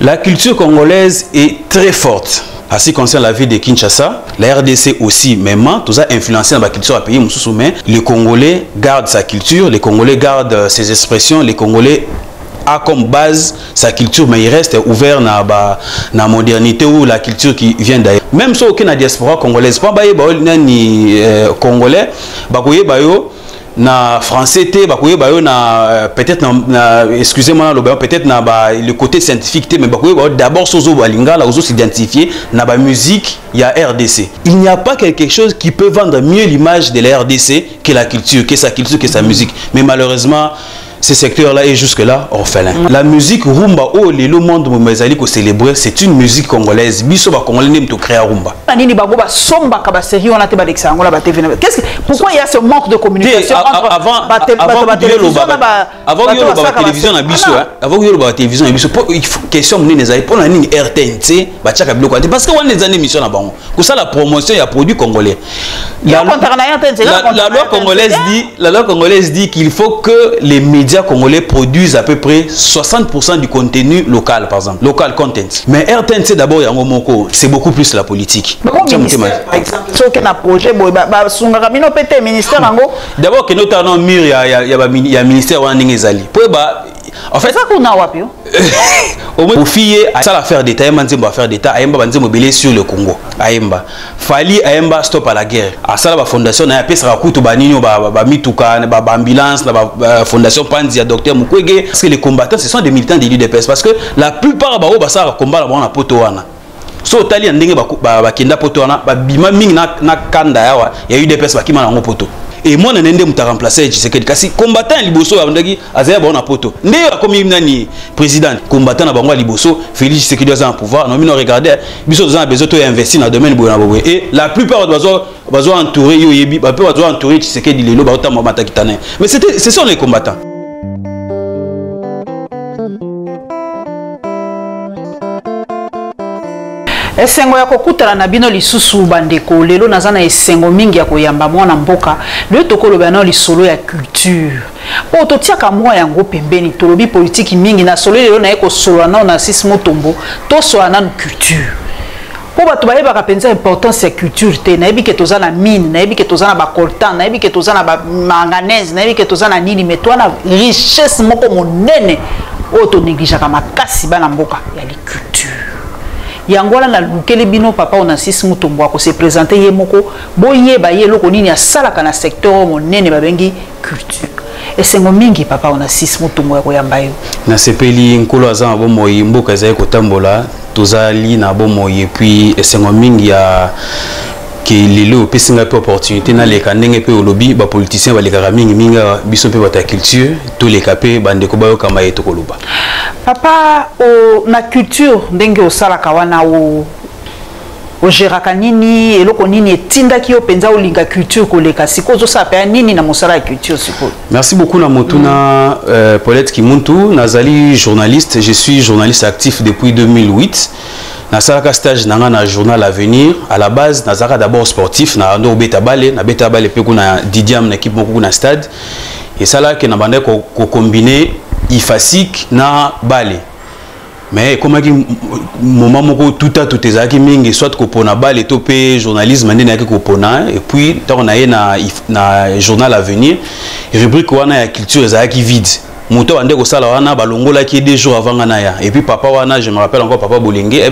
La culture congolaise est très forte. En ce qui concerne la ville de Kinshasa, la RDC aussi, même, tout ça influencé dans la culture à pays, mais les Congolais gardent sa culture, les Congolais gardent ses expressions, les Congolais a comme base sa culture, mais il reste ouvert à la modernité ou la culture qui vient d'ailleurs. Même si aucune diaspora congolaise, pas ni congolais, na français peut-être excusez-moi peut-être le côté scientifique mais d'abord sozo balinga la ozo s'identifier na ba musique il y a RDC. Il n'y a pas quelque chose qui peut vendre mieux l'image de la RDC que la culture, que sa culture, que sa musique. Mais malheureusement ce secteur-là est jusque-là orphelin. La musique rumba, oh, le monde mezali ko célébrer, c'est une musique congolaise. Biso ba congolais n'aime to créer rumba. Pourquoi il y a ce manque de communication avant la télévision na biso, avant la télévision na biso, question mné nezali pour la ligne RTNC, ba tchaka biloko parce que on les années émission na bango. Pour ça la promotion il y a produits congolais. La loi congolaise dit qu'il faut que les médias congolais produisent à peu près 60% du contenu local, par exemple, local content. Mais RTNC d'abord, c'est beaucoup plus la politique. Par exemple, d'abord, que notamment il y a ministère en fait, ça qu'on a wapi. Au fille, ça l'affaire d'État, Aïmba affaire d'État, Aïmba banzemo belé sur le Congo. Aïmba. Fali Aïmba stop à la guerre. À ça la fondation na pesa rakutu banino ba mituka ba ambulance la fondation Panzi docteur Mukwege parce que les combattants ce sont des militants de l'UDPS parce que la plupart ba ça combat la poto wana. So tali ndenge ba kenda poto wana ba bima mingi na kanda yawa ya UDPS ba kima na poto. Et moi, je suis remplacé. Kasi combattant liboso abandaki azaya ba na poto. Ndé comme nani président combattant na bango liboso Félix Tshisekedi a un pouvoir. Non mais regardez biso za besoin to investir dans domaine boya boye et la plupart bazo entourer yo yebi ba peut bazo entourer Tshisekedi lelo ba otama matakitane. Mais ce sont les combattants. Esengo ya kokutala na bino lisusu bandeko lelo nazana esengo mingi ya koyamba mwana mboka le tokolo bana lisolo ya culture po totiaka mwa yango pembeni tolobi politique mingi na solo lelo na eko solo na Six Motombo to solo na culture po bato bayebaka penza importance ya culture te na yebi ke tozana mine na yebi ke tozana ba coltan na yebi ke tozana ba manganèse na yebi ke tozana nini mais to na richesse moko monene o to négligaka makasi bana mboka ya li culture. Yangola na lukele bino papa on a Six Motombo ko se présenter ye moko boye ba ye loko nini asala kana secteur monene babengi culture esengo mingi papa on a Six Motombo ko yamba yo na sepeli nkolo azana bo moyi mboka zaye ko tambola tozali na bo moyi puis esengo mingi ya que lelo pesinga pe opportunité na leka ndenge pe olobi ba politiciens ba leka mingi minga biso pe bata culture to leka pe bande ko bayo kama yeto koloba papa o na culture ndenge osala kawana o geraka nini eloko nini etinda ki openza olinga culture koleka sikozo sape nini na mosala ya culture sikozo. Merci beaucoup na motuna Paulette Kimuntu nazali journaliste, je suis journaliste actif depuis 2008. Nasaka stage na journal Avenir à la base nazaka d'abord sportif na ndo beta bale pe kuna Didiam na équipe moko na stade et ça là que na bande ko combiner ifasik na bale mais comme moment moko tout ezaki mingi soit ko pona bale to pe journalisme ndene yaki ko pona et puis tant na na journal Avenir rubrique wana ya culture ezaki vide. Moto ande ko sala wana balongola ki 2 jours avant ngana et puis papa wana je me rappelle encore papa Bolenge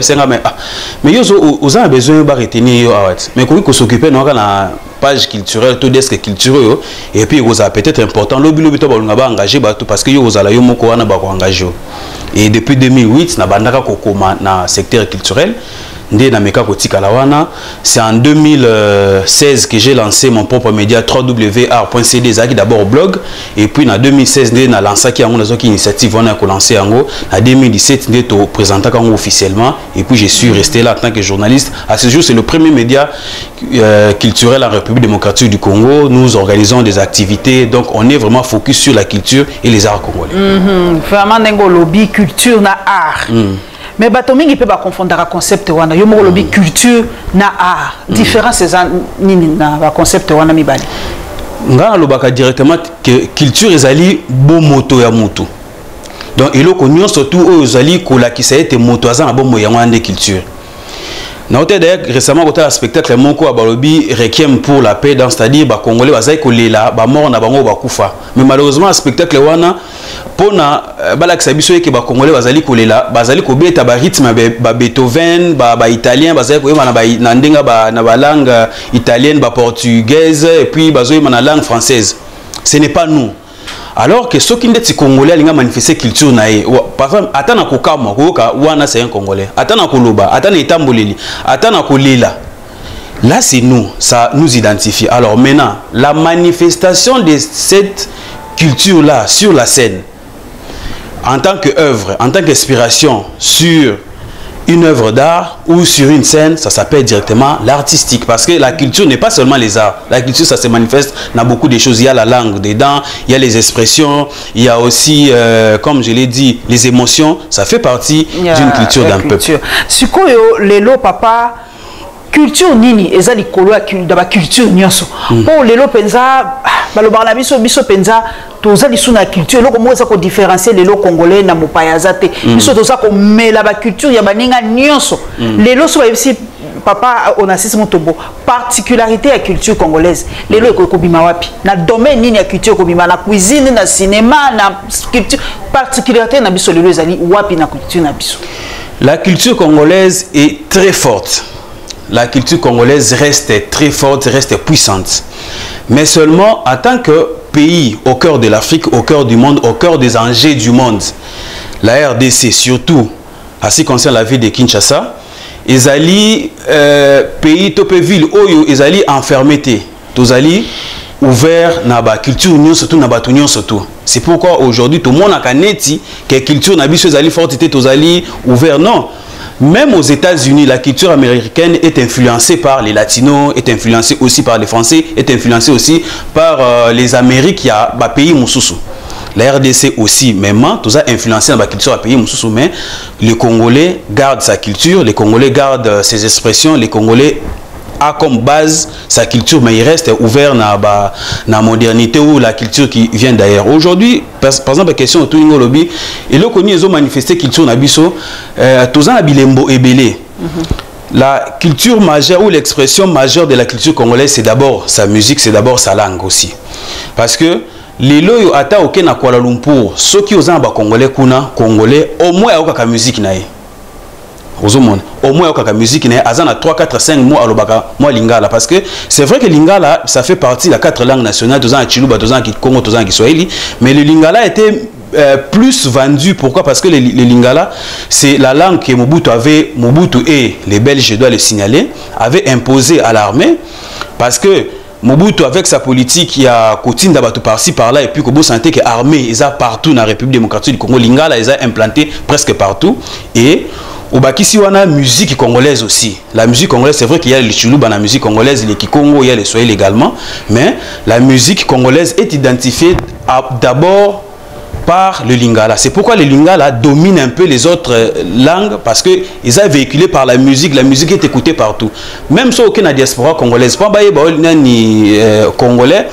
mais yo aux a besoin ba retenir yo awat mais ko s'occuper na page culturelle to desk culturel et puis vous a peut-être important lobi to balonga ba engager bato parce que yo ozala yo moko wana ba ko engager et depuis 2008 na bandaka ko koma na secteur culturel. C'est en 2016 que j'ai lancé mon propre média www.art.cd d'abord blog et puis en 2016 j'ai lancé une initiative on a lancé en 2017 j'ai présenté officiellement et puis je suis resté là en tant que journaliste. À ce jour c'est le premier média culturel en République démocratique du Congo. Nous organisons des activités donc on est vraiment focus sur la culture et les arts congolais. Vraiment nengo lobby culture na art. Mais batomingi peut pas confondre le concept wana yo moko lobi culture na art différence nini na concept wana mibali ngana lobaka directement que culture ezali bo moto ya mutu donc eloko nyonso surtout ozali kolakisa ete moto aza na bomoi yango ande culture. Na hôtel d'ailleurs récemment côté un spectacle moko abalobi Requiem pour la paix, dans c'est-à-dire ba congolais bazai kolela ba mort na bango ba kufa, mais malheureusement spectacle wana pona balakisa biso eke ba congolais bazali kolela bazali kobeta ba rythme ba Beethoven ba italien bazali koyeba na ndenga na ba langue italienne ba portugaise et puis bazoyeba na langue française. Ce n'est pas nous. Alors que ceux qui sont congolais alinga manifester culture nae parfois atana kokama koka wana c'est un congolais atana koloba atana itamboleli atana kolela, là c'est nous, ça nous identifie. Alors maintenant la manifestation de cette culture là sur la scène en tant qu'œuvre, en tant qu'inspiration sur une œuvre d'art ou sur une scène, ça s'appelle directement l'artistique. Parce que la culture n'est pas seulement les arts. La culture, ça se manifeste dans beaucoup de choses. Il y a la langue dedans, il y a les expressions, il y a aussi, comme je l'ai dit, les émotions. Ça fait partie d'une culture d'un peuple. Sikoyo, lelo papa, culture nini, ezali kolo ya culture nyonso. Pour lelo penza, balobala biso penza, toza lisu na culture loko mo eza ko différencier lelo congolais na mopaya zate biso toza ko mela ba culture ya baninga nyonso lelo so ba papa on assiste motobo particularité ya culture congolaise lelo ko bima wapi na domaine nini ya culture ko bima na cuisine na cinéma na culture particularité na biso lelo ezali wapi na culture na biso. La culture congolaise est très forte. La culture congolaise reste très forte, reste puissante. Mais seulement en tant que pays au cœur de l'Afrique, au cœur du monde, au cœur des enjeux du monde, la RDC surtout, à ce qui concerne la ville de Kinshasa, ils allaient pays top ville où ils allaient enfermés, ils allaient ouvert na ba culture union surtout na ba union surtout. C'est pourquoi aujourd'hui tout le monde a connaît que culture na biso allaient forte ils allaient ouvert non. Même aux États-Unis, la culture américaine est influencée par les Latinos, est influencée aussi par les Français, est influencée aussi par les Amériques, il y a des pays moussoussou. La RDC aussi, même, tout ça influencé dans la culture à pays moussoussou, mais les Congolais gardent sa culture, les Congolais gardent ses expressions, les Congolais a comme base sa culture, mais il reste ouvert dans la modernité ou la culture qui vient d'ailleurs. Aujourd'hui, par exemple, la question de tout lobby, et là, ils ont manifesté culture nabiso, tous en bilembo et belé. La culture majeure ou l'expression majeure de la culture congolaise, c'est d'abord sa musique, c'est d'abord sa langue aussi. Parce que les loyaux ata aucun à Kuala Lumpur, ceux qui osent en bas congolais, kuna congolais, au moins à aucun musique naïe. Au moins la musique n'est à 3 4 5 mois à l'obaka moi lingala parce que c'est vrai que lingala ça fait partie de la 4 langues nationales tous en Chiluba tous en Congo tous en Kiswahili mais le lingala était plus vendu. Pourquoi? Parce que le lingala c'est la langue que Mobutu et les Belges, je dois le signaler, avaient imposé à l'armée parce que Mobutu avec sa politique il y a Coutine d'Abatou par-ci par-là et puis que vous sentez que l'armée ils a partout dans la République démocratique du Congo lingala ils a implanté presque partout et au Bakissi, on a la musique congolaise aussi. La musique congolaise, c'est vrai qu'il y a le Chiluba, la musique congolaise, les Kikongo, il y a les Swahili également. Mais la musique congolaise est identifiée d'abord par le lingala. C'est pourquoi le lingala domine un peu les autres langues parce qu'ils sont véhiculés par la musique. La musique est écoutée partout. Même si aucune diaspora congolaise, pas ni congolais,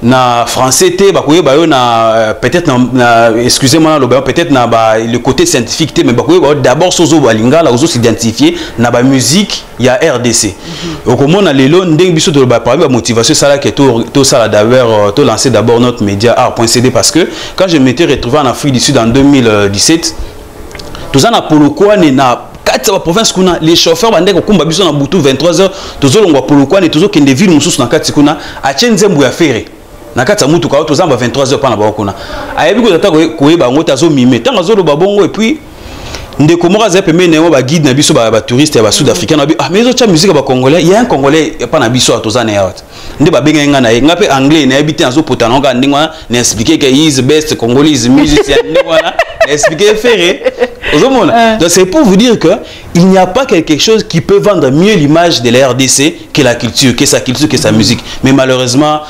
na français peut-être excusez-moi peut-être le côté scientifique mais d'abord sozo lingala aux s'identifier na ba musique il y a RDC au comment on a les lots ndeng biso de ba motivation ça là que tout ça d'ailleurs tout lancer d'abord notre média art.cd parce que quand je m'étais retrouvé en Afrique du Sud en 2017 tout ça na pourquoi na la province kuna les chauffeurs bandeko kumba biso na butu 23h tozolongwa pourquoi ne tozo kende ville mususu na kati kuna a Tchenzembu ya ferré nakata mutu ka tozamba 23h pa na bakuna ayebi ko tata koyeba ngo tazo mime tanga zolo babongo et puis ndeko moka za pembe ne ba guide na biso ba touriste ba sud-africain na bi ah mais zo cha musique ba congolais il y a un congolais pa na biso atozana ya wat nde ba benga nga na ye ngape anglais na habité azo potana nga ndingwa na expliquer que is best congolese musicien ndingwa na expliquer ferré donc c'est pour vous dire que il n'y a pas quelque chose qui peut vendre mieux l'image de la RDC que la culture, que sa culture, que sa musique. Mais malheureusement,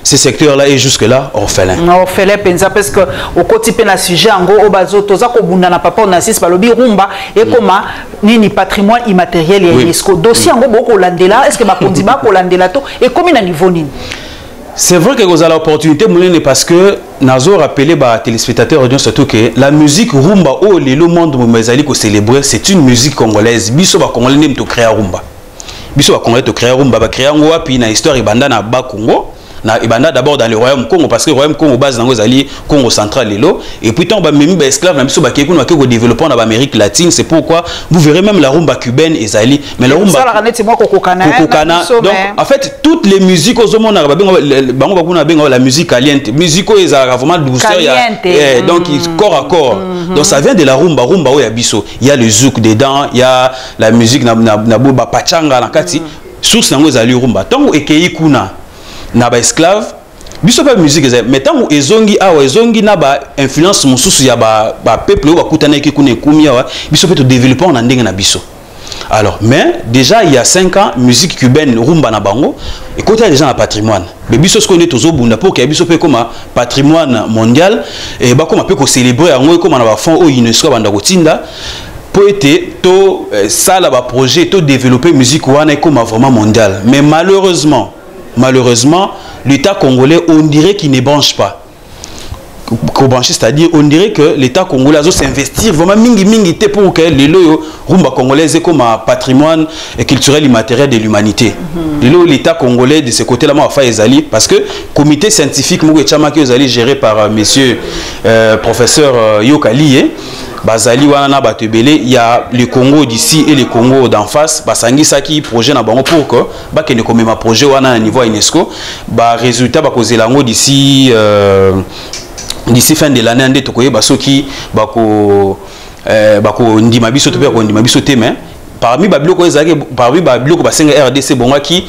ce secteur-là est jusque-là orphelin. Orphelin, parce que au quotidien, le sujet, en gros, na papa, on assiste par le birumba et comment ni patrimoine immatériel et UNESCO. Dossier, en gros, beaucoup landela. Est-ce que ma condiba pour landela to et combien à niveau ni? C'est vrai que vous avez l'opportunité parce que Nazo rappelé les téléspectateurs surtout que la musique rumba le monde ko célébrer, c'est une musique congolaise. Biso ba congolais nem to créer rumba. Biso ba congolais to créer rumba ba créer ngo wapi na histoire ibanda na ba Congo. Na ibanda d'abord dans le royaume Congo parce que le royaume Congo base dans les Congo central lelo et puis tant ba même ba esclave na biso ba keku na ko développer en Amérique latine, c'est pourquoi vous verrez même la rumba cubaine ezali mais la rumba donc en fait toutes les musiques aux monde la musique caliente musique ezala vraiment douceur donc corps à corps donc ça vient de la rumba o ya biso, il y a le zouk dedans, il y a la musique na ba pachanga na kati source nango ezali rumba tango ekei kuna na ba esclave biso pa musique mais tant ezongi awa ezongi na ba influence mususu ya ba peuple ba kutana ki kuna ekumi awa biso peut développer en ndenge na biso. Alors mais déjà il y a 5 ans musique cubaine rumba na bango et côté des gens à patrimoine mais biso ce qu'on est tozo bunda pour que biso peut comme patrimoine mondial et ba comme peut ko célébrer en comme na ba fond au UNESCO banda kotinda pour être to ça là ba projet to développer musique wana comme vraiment mondial mais malheureusement, l'État congolais, on dirait qu'il ne branche pas. C'est-à-dire, on dirait que l'État congolais doit s'investir vraiment mingi pour que les rumba congolais aient comme un patrimoine culturel immatériel de l'humanité. L'État congolais de ce côté-là, parce que le comité scientifique géré par monsieur professeur Yokali, Bazali wana batebele, il y a le Congo d'ici et le Congo d'en face, basangi saki projet na bango pour que ba kene comme ma projet wana na niveau UNESCO, ba résultat ba kozelango d'ici fin de l'année ande tokoye basoki bako ndima biso to pe ko ndima biso te mais parmi babiloko ezaki parmi babiloko basenga RDC bongaki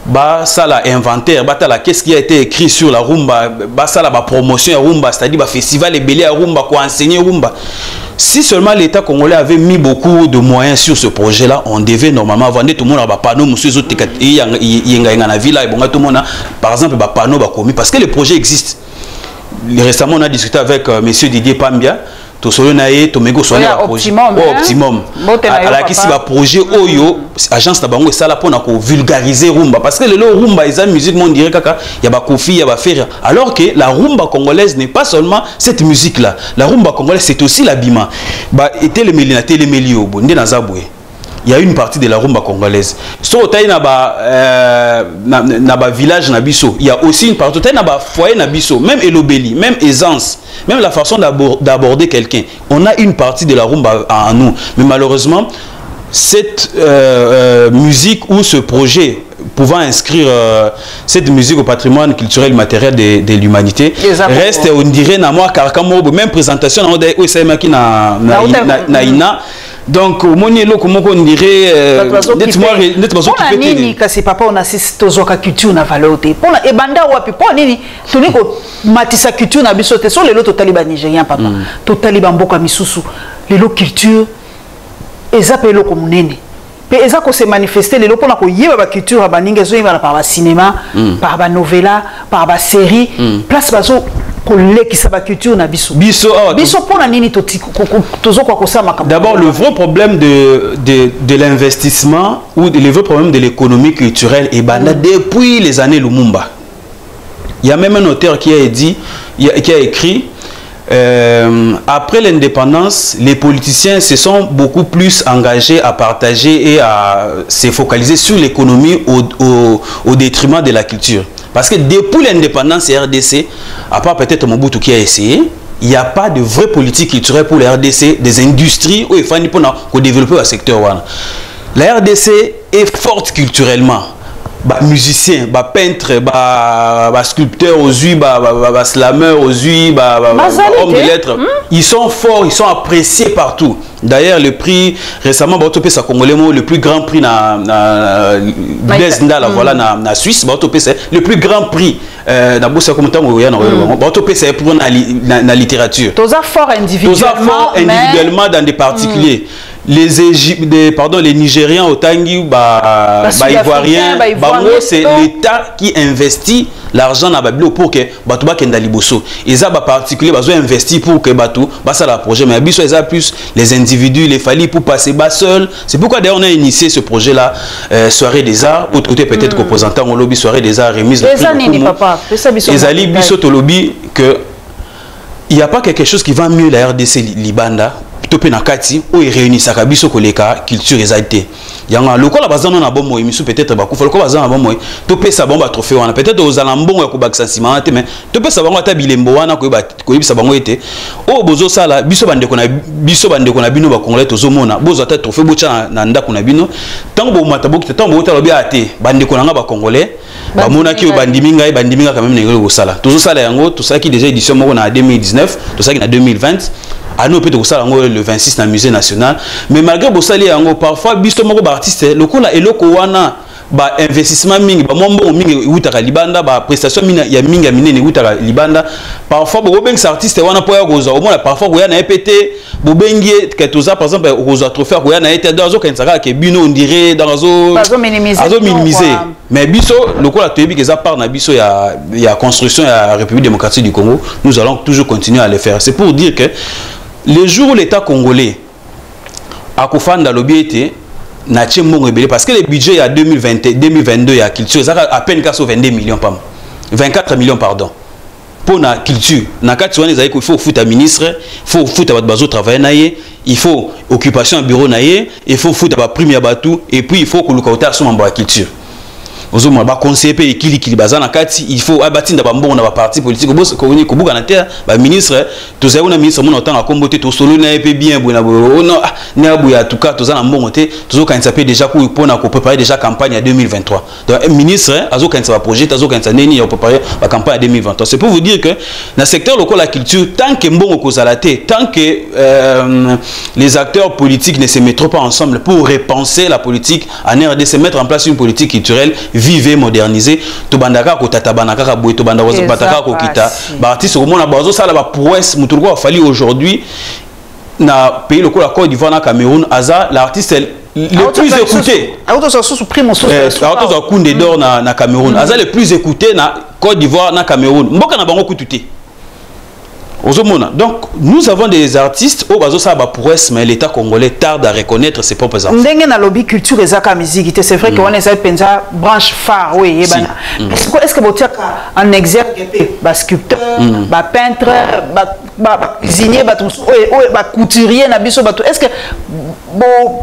ba ça la inventaire ba la qu'est-ce qui a été écrit sur la rumba ba ça la ba promotion ya rumba c'est-à-dire ba festival belé à rumba quoi enseigner rumba. Si seulement l'État congolais avait mis beaucoup de moyens sur ce projet-là, on devait normalement vendre tout le monde à panneau monsieur zote na villa et bon tout le monde par exemple ba panneau ba commis parce que le projet existe. Récemment on a discuté avec monsieur Didier Pambia to solo nae to mego solo ba projet optimum ala kisi ba projet oyo agence na bango esala pona ko vulgariser rumba parce que le rumba eza musique mon dirait kaka ya ba kofi ya ba faire alors que la rumba congolaise n'est pas seulement cette musique là, la rumba congolaise c'est aussi l'habillement ba était le melina tele melio bonde na zabwe. Il y a une partie de la rumba congolaise. So taille na ba village na biso, il y a aussi une partie taille na ba foyer na biso, même elobeli, même aisance, même la façon d'aborder quelqu'un. On a une partie de la rumba en nous, mais malheureusement cette musique ou ce projet pouvant inscrire cette musique au patrimoine culturel matériel de l'humanité reste on dirait na moi karkamo même présentation na o esamaki na ina. Donc, au moins, on dirait. C'est papa, on assiste aux culture na valeur. Pour la ebanda wapi, pour nini, tout ni ko matisa culture na bisote. Sur les lots taliban nigériens papa, tout taliban boka misusu, les lots culture, ezapé lo comme nene. Mais eza ko se manifester les lots pour la ko yeba ba culture ba ningezo yeba par ba cinéma, par ba novela, par ba série, place bazo. D'abord, le vrai problème de l'investissement ou le vrai problème de l'économie culturelle est depuis les années Lumumba. Il y a même un auteur qui a écrit après l'indépendance, les politiciens se sont beaucoup plus engagés à partager et à se focaliser sur l'économie au détriment de la culture. Parce que depuis l'indépendance RDC, à part peut-être Mobutu qui a essayé, il n'y a pas de vraie politique culturelle pour la RDC, des industries où il faut développer le secteur. La RDC est forte culturellement. Musiciens, peintres, sculpteurs aux yeux, slameurs aux yeux, hommes de lettres, ils sont forts, ils sont appréciés partout. D'ailleurs, le prix récemment, le plus grand prix na Suisse, le plus grand prix c'est pour la littérature. Tous fort individuellement dans des particuliers. les Nigériens au Tangi, Ivoiriens, c'est l'État qui investit l'argent dans Babilo pour que Batouba Kendaliboso. Ils ont particulier besoin d'investir pour que Batou ça la projet. Mais Abisso ils ont plus les individus, les familles pour passer bas seul. C'est pourquoi d'ailleurs on a initié ce projet là, soirée des arts. Autre côté peut-être représentant au lobby soirée des arts remise. Les Ali Bisso au lobby que il n'y a pas quelque chose qui va mieux la RDC Libanda. Topé na kati où il réunit sa kabiso koleka culture exaltée. Yanga le kola bazana na bon moy misu peut-être ba kufa le kola bazana na bon moy topé sa bomba trophée wana peut-être aux alambon ko baksa sima te mais topé sa bango ata bilembo wana ko yebisa bango ete o bozo sala biso bande ko na bino ba congolais tozomona bozo ata trophée bocha na ndako na bino tango bo mata bokita tango bo talobi ate bande ko nga ba congolais ba mona ki bandiminga quand même ngelo sala tozo sala yango to saki déjà édition moko na 2019 to saki na 2020 à nous peut-être ça le 26 dans le musée national mais malgré bosali yango parfois biso moko ba artiste lokola eloko wana ba investissement mingi ba mombo mingi utaka libanda ba prestation mingi ya mingi minene utaka libanda parfois bo bengi artiste wana po ya koza au moins parfois ko ya na EPT bo bengi que toza par exemple koza trophée ko ya na EPT dans zo kensaka ke bino on dirait dans zo minimiser mais biso lokola toyebi que ça part na biso ya construction ya République démocratique du Congo nous allons toujours continuer à le faire. C'est pour dire que les jours où l'État congolais a kofanda lobiete na tchembo rebelle parce que le budget à 2022 ya culture ça à peine 22 millions 24 millions pardon pour la culture na kati wana il faut foutre ministre faut foutre bazo travailler naie il faut occupation à bureau naie il faut foutre ba prime ya batou et puis il faut que le côté sur membre culture ozoma ba conseiller pe ekili bazana kati il faut abatinda ba mbongo na ba parti politique boss ko ni kubuka na terre ba ministre toza una ministre mona otanga kombote to solo na pe bien bona no na buya tuka toza na mbongo te tozo kanisa pe déjà pour pona ko préparer déjà campagne à 2023 donc ministre azo kanisa ba projet azo kanisa neni ya préparer ba campagne à 2023 c'est pour vous dire que dans secteur local la culture tant que mbongo ko zalate tant que les acteurs politiques ne se mettront pas ensemble pour repenser la politique en RDC mettre en place une politique culturelle vivre moderniser to bandaka ko tatabanaka ka boy to bandaka ko bataka ko kita ba artiste ko mona bazo sala ba prouesse mutuko a fallu aujourd'hui na pays local la Côte d'Ivoire na Cameroun aza l'artiste le plus écouté auto Kunde d'or na Cameroun aza le plus écouté na Côte d'Ivoire na Cameroun mboka na bango kututé. Donc, nous avons des artistes au bazo ça prouesse, mais l'État congolais tarde à reconnaître ses propres artistes. Ndenge na lobby culture et zaka musique, c'est vrai que on est penza branche phare, oui. Est-ce que vous êtes en exergue ba sculpteur, ba peintre, ba cuisinier, ba couturier na biso bato. Est-ce que bon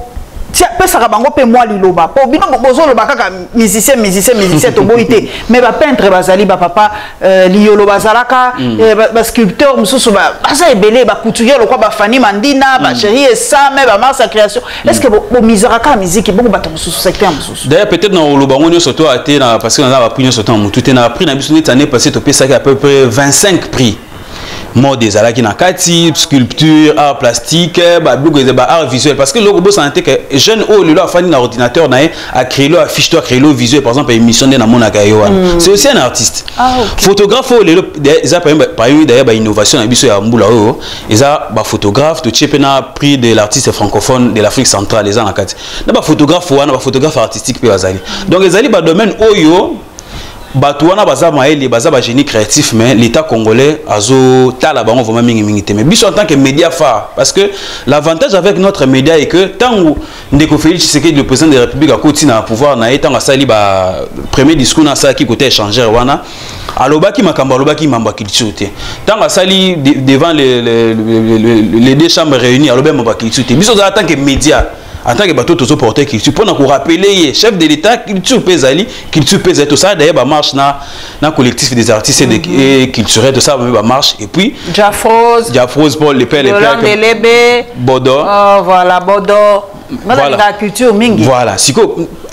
ça bango pe moi liloba po bino bozo loba kaka musicien to boité mais ba peintre bazali ba papa liolo bazalaka ba sculpteur mususu ba ça ebele ba couturier lokwa ba Fanny Mandina ba chérie et ça mais ba Mars création est-ce que bo mizaraka musique beaucoup bato mususu secteur mususu d'ailleurs peut-être dans loba ngoni surtout a été parce que on a pris surtout en tout a pris na biso net année passée to pesa à peu près 25 prix mode des alaki na kati sculpture art plastique art visuel parce que le robot santé que jeune oh le a fani na ordinateur na a créé le affiche toi créé le visuel par exemple émission na mona kayo c'est aussi un artiste photographe par exemple d'ailleurs innovation na biso ya mbula oh eza ba photographe to chepe na prix de l'artiste francophone de l'Afrique centrale les na kati na ba photographe wana ba photographe artistique pe bazali donc ezali ba domaine oyo Batouana baza maeli baza ba génie créatif mais l'État congolais azo tala bango vraiment mingi mais biso en tant que média phare parce que l'avantage avec notre média est que tant ndeko Félix Tshisekedi le président de la République a continué à pouvoir na étant asali ba premier discours na ça qui côté échangeur wana alobaki makamba alobaki mamba culture tant asali devant les deux chambres réunies alobaki mamba culture biso en tant que média en tant que bateau tous porter culture pour nous rappeler chef de l'État culture pesali culture pesa tout ça d'ailleurs marche na collectif des artistes et culturels tout ça marche et puis Jafrose Paul les pères Bodo voilà Bodo la culture mingi. Voilà.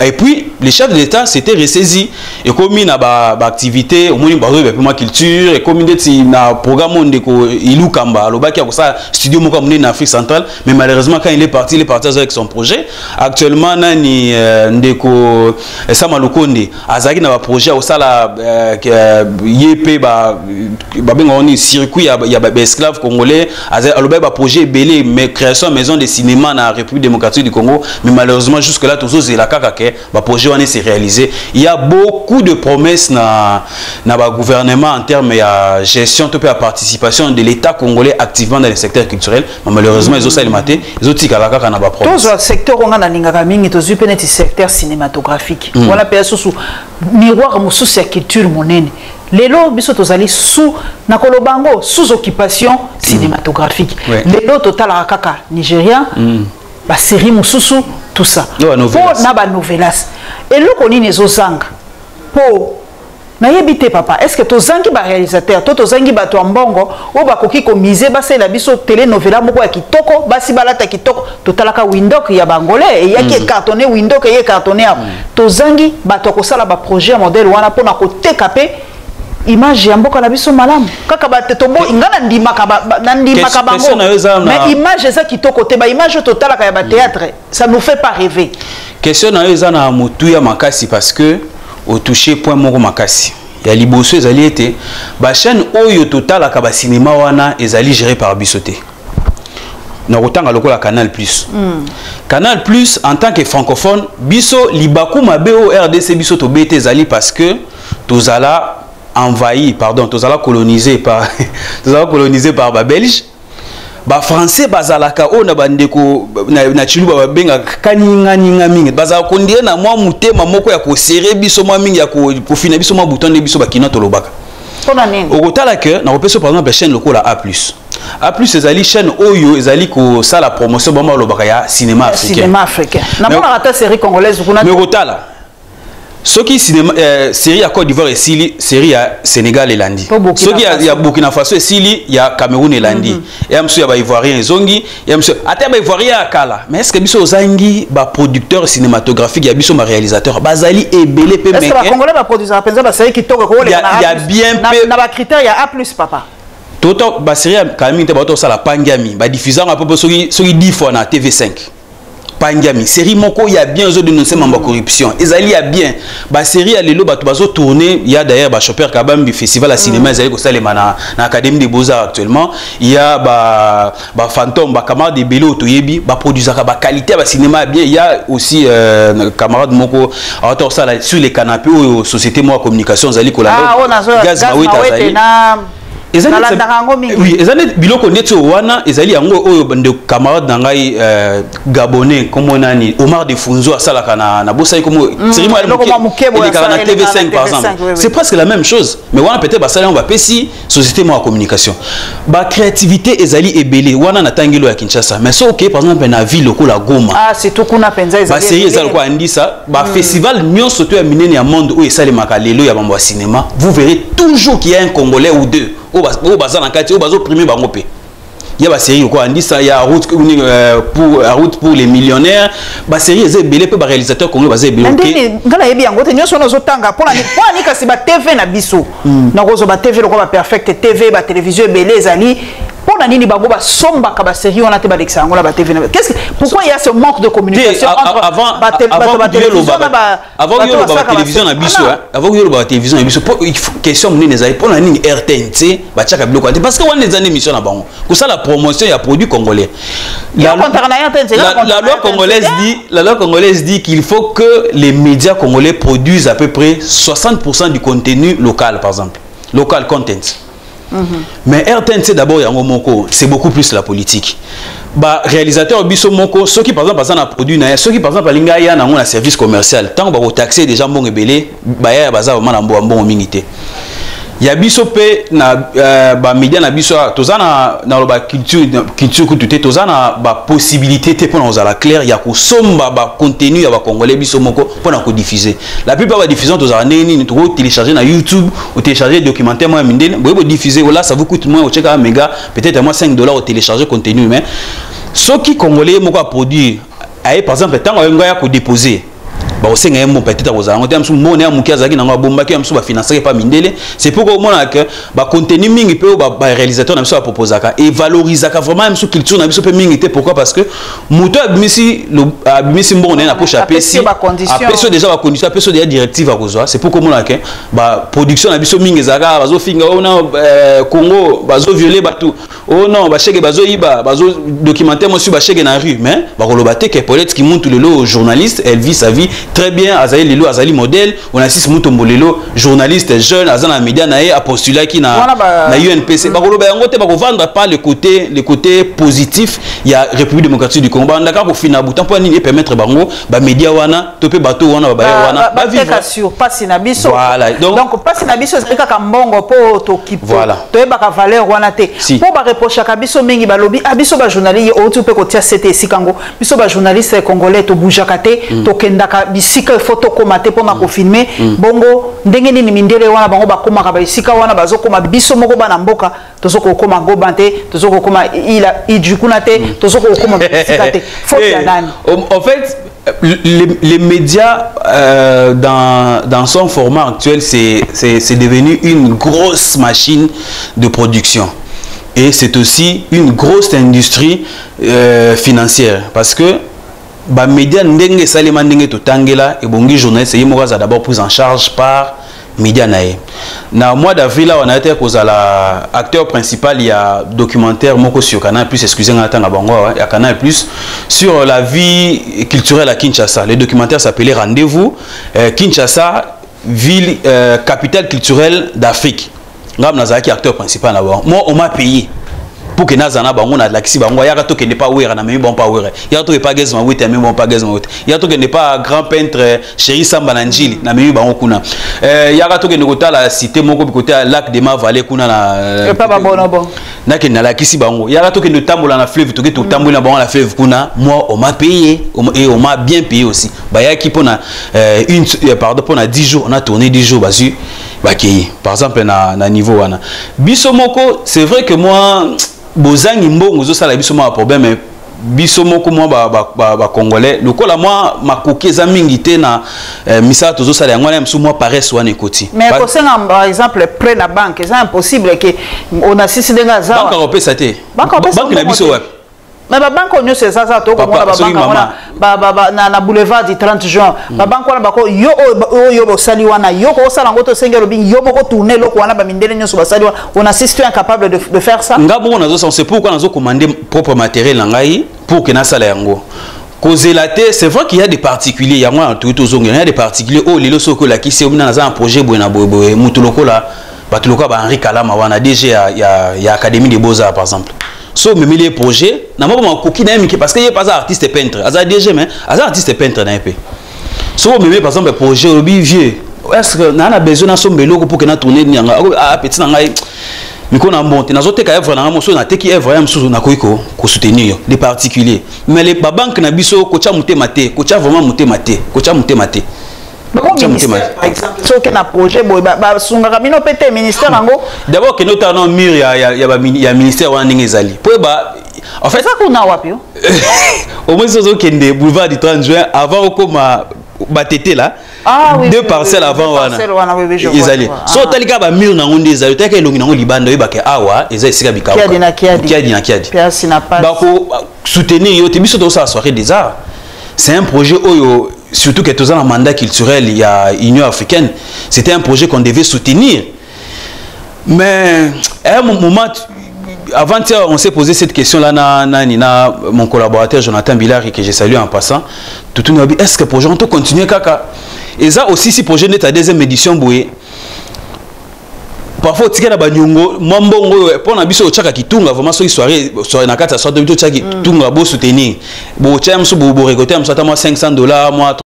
Et puis, les chefs de l'État s'étaient ressaisis. Et comme il y a une activité, au moins il y a une culture, et comme il y a un programme de Ilou Kamba, il y a un studio en Afrique centrale, mais malheureusement, quand il est parti avec son projet. Actuellement, il y a un Samalukonde, il y a un projet au Sala, YP, circuit, il y a des esclaves congolais, il y a un projet belé, mais création de maison de cinéma dans la République démocratique du Congo, mais malheureusement, jusque-là, tout ça, c'est la caca. Le projet s'est réalisé. Il y a beaucoup de promesses dans le gouvernement en termes de gestion, de participation de l'État congolais activement dans le secteur culturel. Mais malheureusement, ils ont ça le matin. Ils ont dit qu'il y a des promesses. Tout le secteur le secteur cinématographique. Voilà, sous miroir sous la culture monnaie. Les lots biso tozali sous nakolobango sous occupation cinématographique. Les lots total kaka nigérien. Ba série mususu tout ça pour na ba novelas et le koni nezozanga pour na yebite papa est-ce que tozangi ba réalisateur tozangi ba to mbongo o ba koki ko miser ba sela biso telenovela moko ya kitoko basi balata kitoko totalaka window ya bangolais et yaki cartonné window ke cartonné tozangi ba to ko sala ba projet modèle wana pona ko tekape image ya mboka na biso malamu kaka batetombo ingana ndimaka bango mais image ça kitoko te ba image totala ka ya ba théâtre ça nous fait pas rêver. Question na eza na mutu ya makasi parce que au toucher point moko makasi ya liboso ezali été ba chaîne oyo totala ka ba cinéma wana ezali géré par bisoté na kotanga lokola Canal Plus. Canal Plus en tant que francophone biso libaku mabe o RDC biso to bete ezali parce que tozala envahi, pardon, tous allons colonisés par les Belges. Ba français bazalaka o na bandeko na chilu ba benga kaninga mingi bazala kondire na mwa mutema moko ya ko serrer biso mwa mingi ya ko fina biso mwa bouton de biso bakina to lobaka. Au kotala que na opeso par exemple chaîne lokola A+. A+ ezali chaîne oyo ezali ko sala promotion ba mwa lobaka ya cinéma africain. Cinéma africain. Na mona rata série congolaise kuna. Mais kotala ce qui est série à Côte d'Ivoire et série à Sénégal et Landi. Ce qui est à Burkina Faso et Sili, il y a Cameroun et Landi. Et il y a Ivoirien et Zongi. Et il y a Ivoirien à Kala. Mais est-ce que Bisso Zangi, producteur cinématographique, il y a Bisso réalisateur, Bazali et Belé Pembe. Est-ce que les Congolais produisent la série qui tourne il y a bien peu. Dans les critères, il y a A+, papa. Tout la série quand même il la Pangami, ba diffusant à peu près 10 fois na TV5. Pangami série moko y a bien aux dénoncer ma corruption ezali a bien ba série à lelo ba bazo tourner il y a d'ailleurs ba Chopper Kabambi festival à cinéma ezali ko salema na académie des beaux-arts actuellement il y a ba fantôme ba camarade de Bello toyebi ba produisaka ba qualité ba cinéma bien il y a aussi camarade moko auteur ça sur les canapés ou société moi communication ezali ko la gaz na oui, ezali biloko neti wana ezali yango oyo bande camarade nangai gabonais comme on ani Omar de Funzo asalaka na bosai comme série moi na TV5 par exemple. C'est presque la même chose mais wana peut-être basala on va pesi société moi communication. Ba créativité ezali ebele wana na tangelo ya Kinshasa mais so OK par exemple na ville lokola Goma. Ah c'est tout kuna penza ezali. Ba série ezali ko andisa ba festival nyonso to ya minene ya monde oyo esale makalelo ya bambo cinéma vous verrez toujours qu'il y a un Congolais ou deux au bazar en quartier au bazo premier bangopé il y a ba série quoi on dit ça il y a route pour les millionnaires ba série est belé peu ba réalisateur congolais basé belé OK ngala yebi yango te nyoso no zotanga pona ni kasi ba TV na biso na gozo ba TV lokwa ba perfect TV ba télévision belé ezali pona nini bango ba somba ka ba série on a te ba l'exango la ba TV qu'est-ce que pourquoi il y a ce manque de communication entre avant la télévision na biso avant que la télévision na biso question mnene ezali pona nini RTNC ba tchaka biloko parce que on les années émission na bango ko ça la promotion ya produits congolais la loi congolaise dit qu'il faut que les médias congolais produisent à peu près 60% du contenu local par exemple local content. Mais RTNC d'abord c'est beaucoup plus la politique. Bah réalisateur biso moko ceux qui par exemple bazana produit na ceux qui par exemple alinga ya na un service commercial tant ba taxer déjà mbongo ebele ba ya baza vraiment na mbongo mingité. Ya biso pe na ba média na biso tozana na ba culture kututé tozana ba possibilité te pour nous à la clair ya ko somba ba contenu ya ba congolais biso moko pour na ko diffuser la plupart ba diffusion tozana nini to télécharger na YouTube ou télécharger documentaire moi mindene bo diffuser là ça vous coûte moins au check à méga peut-être à moins $5 au télécharger contenu mais ce qui congolais moko a produit aye par exemple tant on va déposer ba osenga yembo peut-être kozala ngote amsu mone ya mukia zaki nango bombaki amsu ba financer pas mindele c'est pourquoi mona que ba contenu mingi pe ba réalisateur na biso ba proposaka et valorisaka vraiment amsu culture na biso pe mingi te pourquoi parce que muto abimisi mbone na poche apesi apesi déjà ba condition apesi déjà directive à kozwa c'est pourquoi mona que ba production na biso mingi zaka bazo finga ona Congo bazo violer batou oh non ba chege bazo iba bazo documentaire mo sur ba chege na rue mais ba kolobate que peut-être qui monte le journaliste elle vit sa vie très bien. Azali Lelo, Azali modèle, on a 6 Moutombo Lelo, journaliste jeune, Azana média nae a postulé qui na UNPC. Bakolo ba ngote bako vendre pas le côté positif. Il y a République démocratique du Congo. D'accord pour finir bouton pour ni permettre bango ba média wana topé bateau wana ba wana ba vivre sur pas sinabiso. Voilà. Donc pas sinabiso c'est ka mbongo po to kipo. Voilà. To ba ka valeur wana te. Pour ba reprocher ka biso mingi ba lobby abiso ba journaliste o tu pe ko tia CT sikango. Biso ba journaliste congolais to boujaka te to kendaka bisika photo komate pour ma confirmer bongo ndenge nini mindele wana bango bakoma ka bisika wana bazokoma biso moko bana mboka tozoko koma gobante tozoko koma ila idjukuna te tozoko koma bisika te faut ya nani. En fait les médias dans son format actuel c'est devenu une grosse machine de production et c'est aussi une grosse industrie financière parce que ba média ndenge salema ndenge to tangela et bongi journaliste yemo kaza d'abord prise en charge par média nae na mois d'avril là on a été kozala acteur principal il y a documentaire moko sur Canal Plus excusez moi tanga bango il y a Canal Plus sur la vie culturelle à Kinshasa. Le documentaire s'appelait Rendez-vous Kinshasa ville capitale culturelle d'Afrique. Ngam nazaki acteur principal là-bas. Moi on m'a payé pour que nazana bango na lakisi bango ya to que ne pas wera na même bon pas wera ya to pas gazma wit même bon pas gazma wit ya to que ne pas grand peintre Chéri Samba na Njili na même bango kuna ya to que ne kota la cité moko côté lac de ma vallée kuna na pas bon bon na que na lakisi bango ya to que ne tambola na fleuve to que tambola bango la fleuve kuna moi on m'a payé et on m'a bien payé aussi ba ya ki pona pardon pona 10 jours on a tourné 10 jours basu bakei par exemple na niveau wana biso moko c'est vrai que moi bozangi mbongo zo sala biso ma problème mais biso moko moi ba congolais lokola moi makoki eza mingi te na misala tozo sala yango na mso moi paresse wana ekoti mais ko senga par exemple prêt na banque c'est impossible que on assiste denga za banque européenne te banque na biso wapi mais la banque on c'est ça to ko la banque na boulevard du 30 juin la banque wana bako yo bo sali wana yo ko sala ngoto sengelo bi yo moko tourner loko wana ba mindele nyoso ba sali wana on assiste incapable de faire ça ngabo on a c'est pourquoi on a commandé propre matériel ngai pour que na sala yango Kozelaté, c'est vrai qu'il y a des particuliers, il y a des particuliers oh lelo soko la ki c'est un projet boena boye mutuloko là batuloko ba Henri Kalama wana DG il y a Académie des Beaux-Arts par exemple. So même les projets na moko makoki na yemi parce que il pas artiste peintre aza DG mais aza artiste peintre na épée so même par exemple projet obi vieux est-ce que na besoin na sombelo pour que na tourner nyanga petit na ngai miko na monte na zote ka œuvre na moso na teki œuvre ya msusu na koiko ko soutenir les particuliers mais les banques na biso ko cha mutema te ko cha vraiment mutema te ko cha mutema te par exemple so que na projet boy ba sunga kamino pété ministère ngo d'abord que nous t'en mur ya ministère wana ndenge ezali po ba en fait ça qu'on a wapi au moins so kende boulevard du 30 juin avant koma batete là deux parcelles avant wana ezali so talika ba mur na ngonde ezali talika elongi nango libanda yeba ke awa eza esika bikawa kiadi piasi na pas ba ko soutenir yo te biso to sa soirée des arts c'est un projet oyo surtout que tous un mandat culturel il y a Union africaine c'était un projet qu'on devait soutenir mais à un moment avant-hier on s'est posé cette question là na mon collaborateur Jonathan Bilari que j'ai salué en passant tout le monde est-ce que le projet on peut continuer kaka et ça aussi si projet n'est à deuxième édition boué parfois tika na banyongo mbongo pour na biso chaka kitunga vraiment so soirée na kata so de chaka kitunga bo soutenir bo cham so bo récolter ça moi $500 moi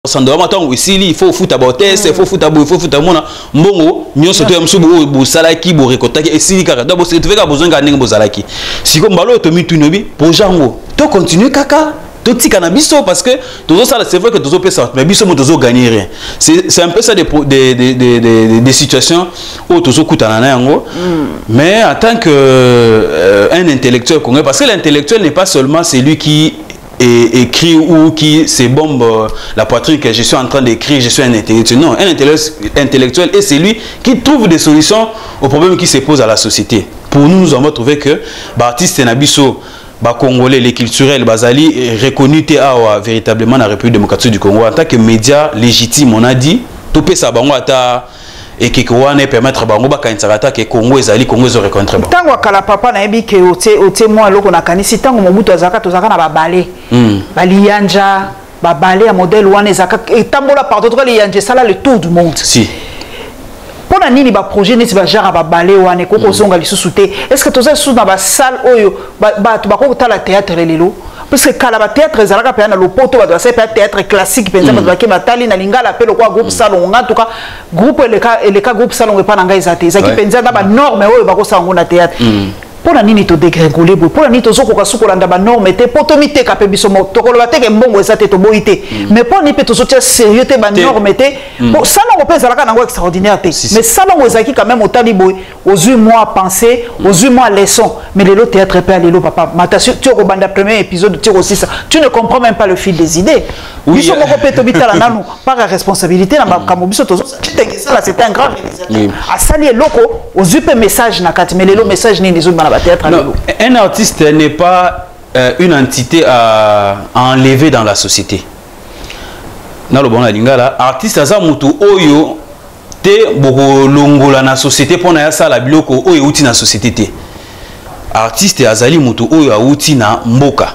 $300 maintenant aussi il faut foutre botesse il faut foutre mona mbongo nyonso to mso bo salaki bo récolter et si kaka donc c'est tu fais besoin ga ndenge bo salaki si comme balo to mitunobi pour jango to continuer kaka tout cannabis parce que toujours ça c'est vrai que toujours peut ça mais biso mo toujours gagner rien c'est un peu ça des situations où toujours coûte en yango mais en tant que un intellectuel congolais parce que l'intellectuel n'est pas seulement celui qui écrit ou qui se bombe la poitrine que je suis en train d'écrire, je suis un intellectuel. Non, un intellectuel est celui qui trouve des solutions aux problèmes qui se posent à la société. Pour nous, nous avons trouvé que l'artiste Nabiso, Congolais, les culturels, Bazali, reconnu véritablement la République démocratique du Congo en tant que média légitime. On a dit, tout peut ça, et qui permettre bango bakanisaka que Congo ezali Congo zo rencontre ba tango kala papa na yebi ke ote moi loko na kanisi tango mobutu azaka tozaka na babale baliyanja babale ya modèle wana ezaka etambola partout to liyanja sala le tour du monde si pona nini ba projet neti ba genre babale wana ko kozonga lisusu te est-ce que toza sous na ba salle oyo ba to bako tala théâtre lelo parce que kala ba théâtre ezalaka pe na lopoto ba doit faire théâtre classique penza ba ke batali na lingala pe lokwa groupe salon en tout cas groupe eleka groupe salon e pa na ngai zate ezaki penza na ba norme oyo ba ko sango na théâtre pona nini to dégringoler bo pona nini to zoko sukolanda ba norme te poto mite ka pe biso mo to ko bateke mbongo ezate to boité mais pona ni pe to sotia sérieux te ba norme te bon salon pe ezalaka nango extraordinaire te mais salon ezaki quand même otali boy aux 8 mois penser aux 8 mois leçon mais le théâtre pe alelo papa matation tu ko banda premier épisode tu aussi ça tu ne comprends même pas le fil des idées biso moko pe to bitala nanu par responsabilité na makambo biso to ça là c'était un grand réalisateur a sali eloko aux 8 message na kati mais le message ni les autres non, un artiste n'est pas une entité à enlever dans la société. Dans le bon lingala, artiste aza mutu oyo te boko longola na société pona ya sala biloko oyo uti na société te. Artiste azali mutu oyo uti na mboka.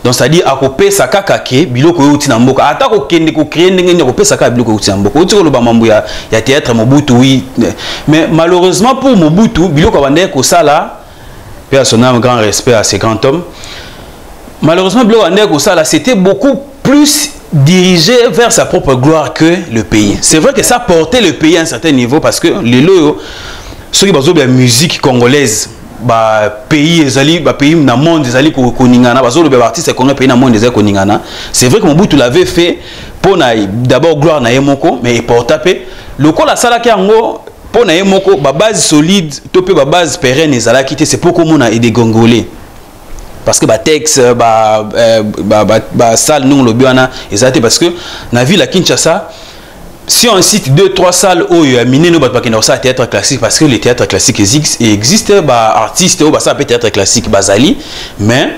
Donc c'est-à-dire akopesa kaka ke biloko oyo uti na mboka. Ata ko kende ko créer ndenge akopesa kaka biloko uti na mboka. Uti ko lo ba mambo ya théâtre Mobutu oui. Mais malheureusement pour Mobutu biloko bande ko sala à son âme, grand respect à ces grands hommes. Malheureusement, c'était beaucoup plus dirigé vers sa propre gloire que le pays. C'est vrai que ça portait le pays à un certain niveau parce que les loyaux, ceux qui ont la musique congolaise, pays pays dans le monde des alliés koningana, artistes congolais pays dans le monde des koningana. C'est vrai que Mobutu l'avait fait pour d'abord gloire na yemoko, mais il porte le col à salaki ango. Pour na yemoko ba base solide topé ba base pérenne ezala quitté c'est pour comment on des Congolais parce que ba texte ba salle nous le biana ezate parce que na ville à Kinshasa si on cite 2-3 salles où il y a miné no ba na ça théâtre classique parce que les théâtres classiques existent ba artistes ou ba ça peut théâtre classique bazali mais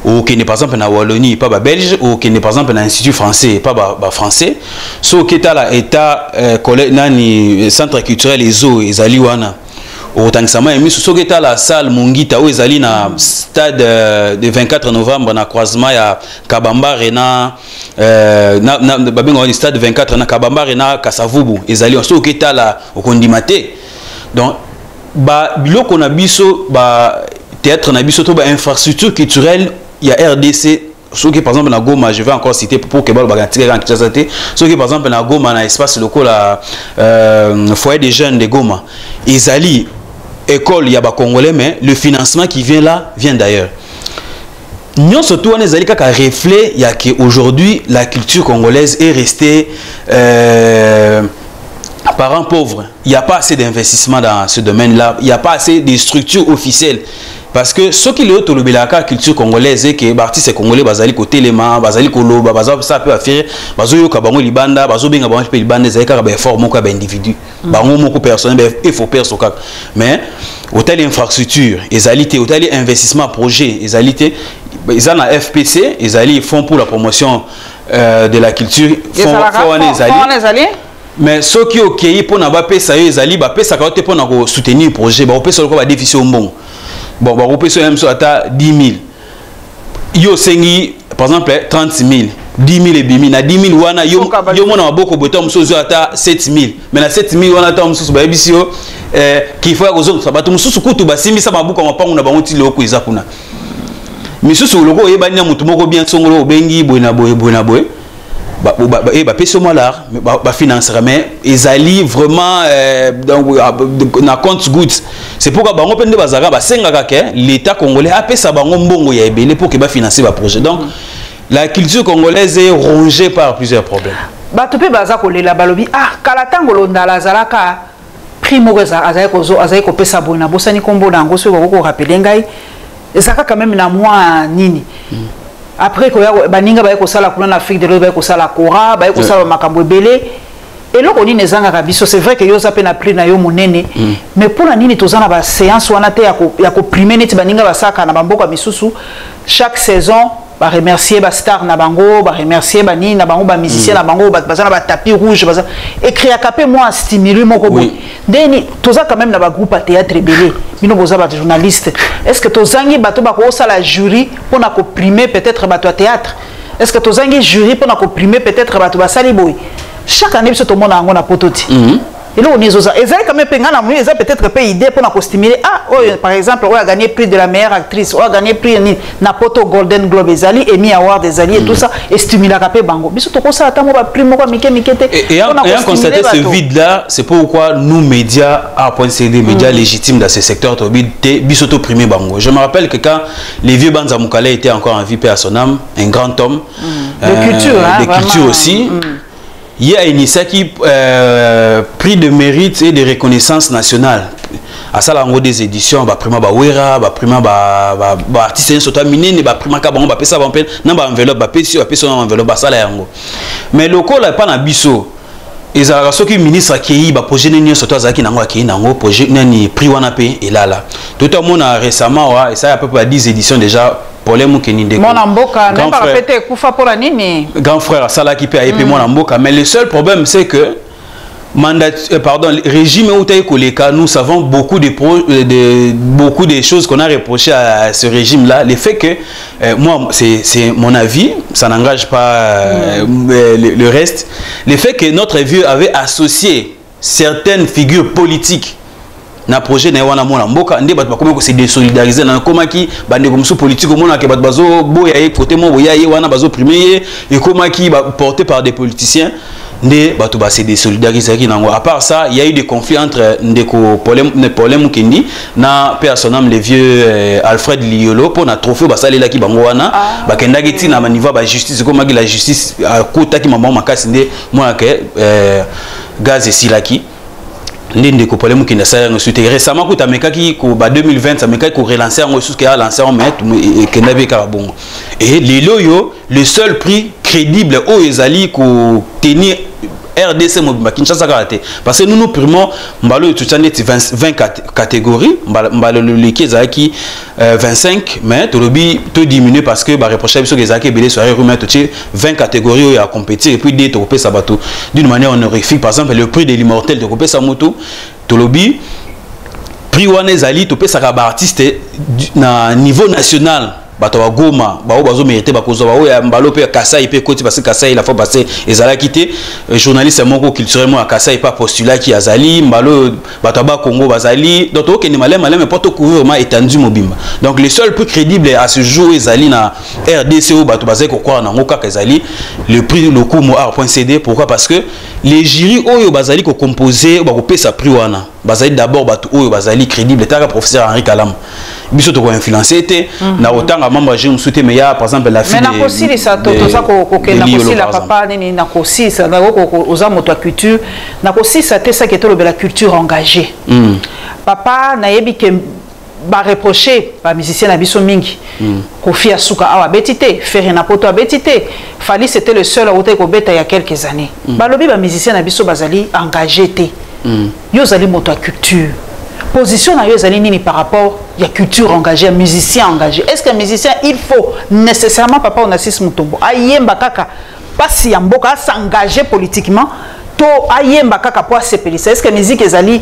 ou qui n'est par exemple na Wallonie pas belge ou qui n'est par exemple na institut français pas français so qui est là état nani centre culturel ezo ezali wana au tangsama emi so qui est la salle Mungita ou ezali na stade de 24 novembre na croisement ya Kabamba Rena na babenga stade 24 na Kabamba Rena Kasavubu ezali so qui est là au kondimate donc biloko na biso théâtre na biso to infrastructure culturelle. Il y a RDC, ceux qui par exemple na Goma, je vais encore citer pour que bal bagantirer en Kinshasa, ceux qui par exemple na Goma na espace local foyer des jeunes de Goma, Izali école il y a ba congolais mais le financement qui vient là vient d'ailleurs. Nous surtout on ezali kaka reflet il y a que aujourd'hui la culture congolaise est restée parents pauvres. Il n'y a pas assez d'investissement dans ce domaine-là, il n'y a pas assez de structures officielles. Parce que ce qui est la culture congolaise et que les artistes congolais bazali côté l'élément bazali koloba bazali ça peut faire bazo yo kabango libanda bazo benga bango pe libanda ezali ka ba effort moko ba individu bango moko personnel il faut faire ça mais hôtel infrastructure ezali té hôtel investissement projet ezali té ils na FPC ezali font pour la promotion de la culture font ezali mais ceux qui OK pour na ba pesa yo ezali ba pesa ka pour na ko soutenir projet ba pesa ko ba déficit au mbongo. Bon, on peut se à 10 000. Yo sengi, par exemple, 30 000, 10 000 et 10 000. Na 10 000, wana yo mona beaucoup de temps, so ata 7 000. Mais na 7 000, wana temps, so ba bisio, qui faut que ça bato mususu kutu basimi sa mabuka mapangu na bango le okuiza kuna. Misusu loko yeba nya mutu moko bien songolo bengi boina boy. Peso molar financera mais ezali vraiment na compte goutte c'est pourquoi bango pende bazaka basenga ke l'état congolais apesa bango mbongo ya ebele pour que ba financer ba projet donc la culture congolaise est rongée par plusieurs problèmes bato pe baza kolela balobi kala tango londala zalaka primo azai ko pesa bona bosani kombo nango so ko rappeler ngai ezaka quand même na moi nini après baninga baye ko sala kuna na Afrique de l'Ouest baye ko sala Kora baye ko sala makambo ebele eloko nini ezanga biso c'est vrai que yo zape na prix na yo monene mais pour la nini tozana ba séance wana te ya ko primer neti baninga basaka na bamboka misusu chaque saison ba remercier ba star na bango ba remercier ba nini na bango ba musicien na bango bazana ba tapis rouge bazana écrire capé moi stimuler moko boy ndeni toza quand même na ba groupe à théâtre belé bino boza ba journaliste est-ce que tozangi bato ba ko sala jury pour na ko primer peut-être bato à théâtre est-ce que tozangi jury pour na ko primer peut-être bato ba sali boy chaque année tout le monde a un pototi et là on est aux et quand même peut-être pas idée pour nous stimuler par exemple on a gagné prix de la meilleure actrice on a gagné prix na poto Golden Globe Ezali Emmy Award des alliés et tout ça et stimuler capé bango biso to ko ça attend ba prix moko mikete et on constaté ce vide là c'est pourquoi nous médias A.CD médias légitimes dans ce secteur to biso to primer bango je me rappelle que quand les vieux Banza Mukale étaient encore en vie paix à son âme un grand homme de culture aussi il y a une qui prix de mérite et de reconnaissance nationale. À ça, là, des éditions, bah prima bah wera, bah prima bah artiste surtout miné, bah prima kabon, bah pesa bah pen, non bah enveloppe, bah pesa enveloppe, bah ça là yango. Mais le col là pas na biso. Et ça, ce qui ministre qui bah projet n'enio surtout ça qui n'ango qui n'ango projet n'ani prix wana pe et là. Tout le monde a récemment et ça à peu près 10 éditions déjà. Problème qui n'est mon amboka n'a pas répété kufa pour la nini grand frère ça là qui peut aider mon amboka mais le seul problème c'est que mandat régime où t'as collé nous savons beaucoup de choses qu'on a reproché à ce régime là le fait que moi c'est mon avis ça n'engage pas le reste le fait que notre vieux avait associé certaines figures politiques na projet na wana mona mboka ndé bat bakoma ko se désolidariser na koma ki bande ko musu politique mona ke bat bazo boya ye côté mo boya ye wana bazo premier et koma ki porté par des politiciens ndé bato ba se désolidariser ki nango à part ça il y a eu des conflits entre ndeko problème Kendi na personnel les vieux Alfred Liolo pour na trophée ba salela ki bango wana ba kenda ki na niveau ba justice koma ki la justice kota ki maman makasi ndé moi ke gaz et silaki l'inde ko problème qui n'a ça récemment ko tameka ki ko ba 2020 ça meka ko relancer en ressources qui a lancé en met et que n'avait ka bon et les loyo le seul prix crédible au ezali ko tenir RDC Mobimba Kinshasa karaté parce que nous primons mbalo tout ça net 20 catégories mbalo le qui ezaki 25 mais to lobi to diminuer parce que ba reprocher biso ezaki belé soirée remettre 20 catégories à compétir et puis des to couper ça bateau d'une manière honorifique par exemple le prix de l'immortel to couper ça moto to lobi prix wana ezali to pesa ka artiste na niveau national bato wa Goma bazo mérité bakozo ba ya mbalo pe Kasai pe koti parce que Kasai la fois passé ezala quitté journaliste moko culturellement à Kasai pas postulat qui azali mbalo bato ba Congo bazali donc ok ni malem mais pas tout couvertement étendu Mobimba donc les seuls plus crédibles à ce jour ezali na RDC ou bato bazé ko croire na ngoka ezali le prix le coup mo A.CD pourquoi parce que les jurys oyo bazali ko composer ba ko pesa prix wana bazali d'abord bato oyo bazali crédible taka professeur Henri Kalam biso to ko influencer était na autant à membre je me souhaite mais il y a par exemple la fille mais na aussi ça to ça ko na aussi la papa ni na aussi ça na ko oza moto culture na aussi ça te ça qui est la culture engagée papa na yebi ke ba reprocher ba musicien na biso mingi Kofi Asuka awa betité Ferre na poto betité Fali c'était le seul à voter ko beta il y a quelques années ba lobi ba musicien na biso bazali engagé té yo zali moto culture position na yo zali nini par rapport à culture engagée, musicien engagé. Est-ce qu'un musicien il faut nécessairement papa on assiste Mutombo ayemba kaka pas si yamboka s'engager politiquement to ayemba kaka pour se pélisser. Est-ce que musique ezali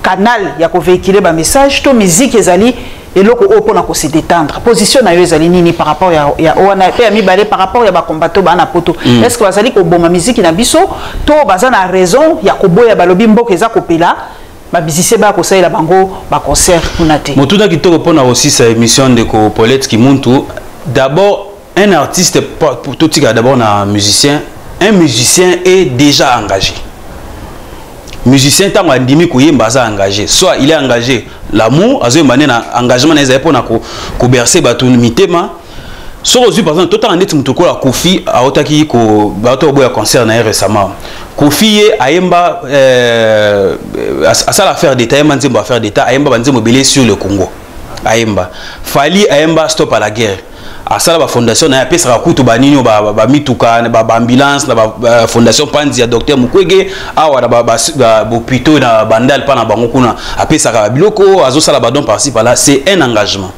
canal ya ko véhiculer ba message to musique ezali et loko opona ko se détendre. Position na yo ezali nini par rapport ya ona pe mi balé par rapport ya ba combattant ba na poto. Est-ce que bazali ko boma musique na biso to bazana raison ya ko boya balobi mboka eza ko pela ba musicien ba ko la bango ba concert kunate motuda ki to répondre aussi sa émission de ko Paulette qui muntu d'abord un artiste pour tout tika d'abord un musicien est déjà engagé musicien tant andimi ko yemba za engagé soit il est engagé l'amour azo mané na engagement na za pona ko bercer batu mitema so aussi par exemple tout en net mutuko la Kofi a otaki ko bato boya concert na récemment Kofi ayemba à ça l'affaire d'état ayemba nzembo affaire d'état ayemba banzembo belé sur le Congo ayemba Fali ayemba stop à la guerre à ça la fondation na pesa ka kutu banino ba mituka ba ambulance na ba fondation Panzi ya docteur Mukwege awa na ba hôpitaux na bandal pa na bango kuna a pesa ka biloko azo sala ba don par-ci par-là, c'est un engagement.